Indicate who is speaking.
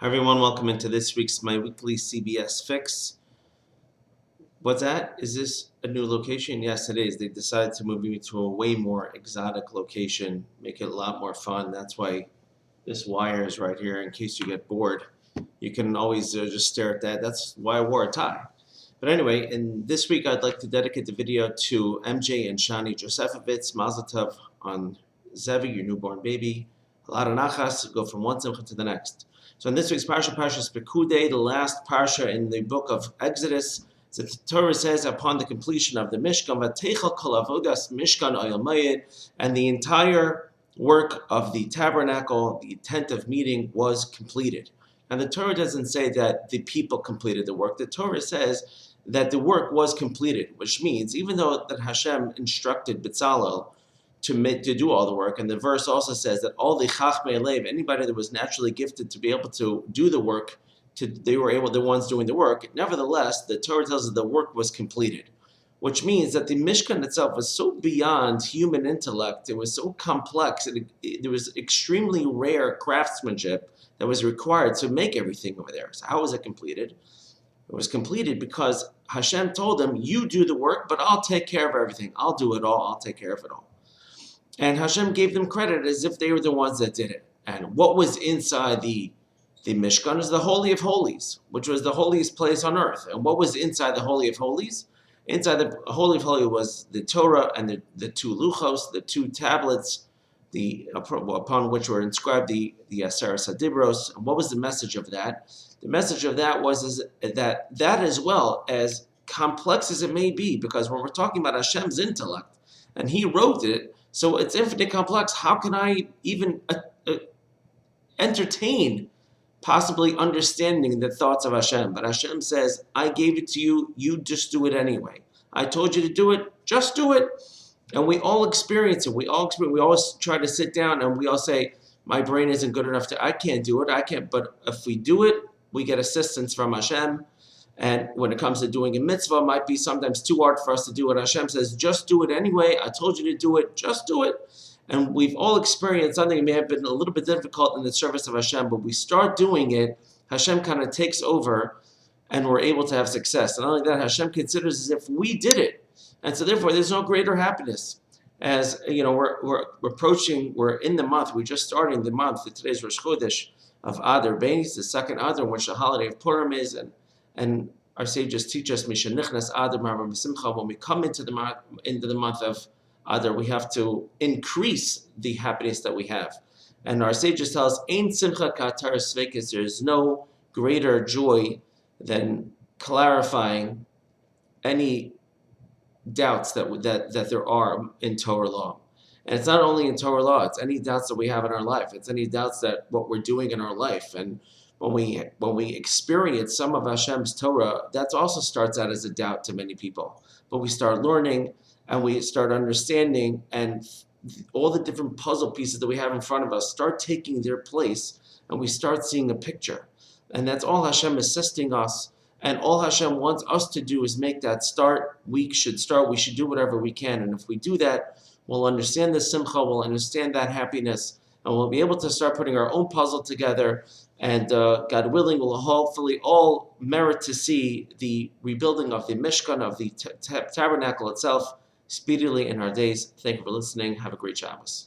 Speaker 1: Hi everyone, welcome into this week's My Weekly CBS Fix. What's that? Is this a new location? Yes, it is. They decided to move me to a way more exotic location, make it a lot more fun. That's why this wire is right here in case you get bored. You can always just stare at that. That's why I wore a tie. But anyway, in this week I'd like to dedicate the video to MJ and Shani Josefovitz. Mazel tov on Zevi, your newborn baby. A lot of nachas, go from one simcha to the next. So in this week's parsha, Parshas Pikudai, the last parsha in the book of Exodus, the Torah says, upon the completion of the Mishkan, Vateichel kol avodas Mishkan Oyel Moed, and the entire work of the Tabernacle, the tent of meeting, was completed. And the Torah doesn't say that the people completed the work. The Torah says that the work was completed, which means even though that Hashem instructed Bezalel to do all the work, and the verse also says that all the Chachmei Lev, anybody that was naturally gifted to be able to do the work, they were the ones doing the work. Nevertheless, the Torah tells us the work was completed, which means that the Mishkan itself was so beyond human intellect, it was so complex, there was extremely rare craftsmanship that was required to make everything over there. So how was it completed? It was completed because Hashem told them, you do the work, but I'll take care of everything. I'll do it all. I'll take care of it all. And Hashem gave them credit as if they were the ones that did it. And what was inside the Mishkan is the Holy of Holies, which was the holiest place on earth. And what was inside the Holy of Holies? Inside the Holy of Holies was the Torah and the two luchos, the two tablets, upon which were inscribed the Aseres HaDibros. And what was the message of that? The message of that was that as well, as complex as it may be, because when we're talking about Hashem's intellect, and He wrote it, so it's infinitely complex. How can I even entertain possibly understanding the thoughts of Hashem? But Hashem says, I gave it to you, you just do it anyway. I told you to do it, just do it. And we all experience it. We always try to sit down and we all say, my brain isn't good enough I can't do it, I can't. But if we do it, we get assistance from Hashem. And when it comes to doing a mitzvah, it might be sometimes too hard for us to do it. Hashem says, just do it anyway. I told you to do it. Just do it. And we've all experienced something that may have been a little bit difficult in the service of Hashem, but we start doing it, Hashem kind of takes over, and we're able to have success. And not only that, Hashem considers as if we did it. And so therefore, there's no greater happiness. As you know, we're in the month, we're just starting the month. Today's Rosh Chodesh of Adar Beis, the second Adar, which the holiday of Purim is, and our sages teach us, Mishanichnas Adar Marva B'Simcha, when we come into the month of Adar, we have to increase the happiness that we have. And our sages tell us, Ein Simcha Ka'atar Sveikis, there is no greater joy than clarifying any doubts that there are in Torah law. And it's not only in Torah law, it's any doubts that we have in our life. It's any doubts that what we're doing in our life. And when we experience some of Hashem's Torah, that also starts out as a doubt to many people. But we start learning and we start understanding, and all the different puzzle pieces that we have in front of us start taking their place, and we start seeing a picture. And that's all Hashem assisting us. And all Hashem wants us to do is make that start. We should do whatever we can. And if we do that, we'll understand the simcha, we'll understand that happiness, and we'll be able to start putting our own puzzle together. And God willing, we'll hopefully all merit to see the rebuilding of the Mishkan, of the Tabernacle itself, speedily in our days. Thank you for listening. Have a great Shabbos.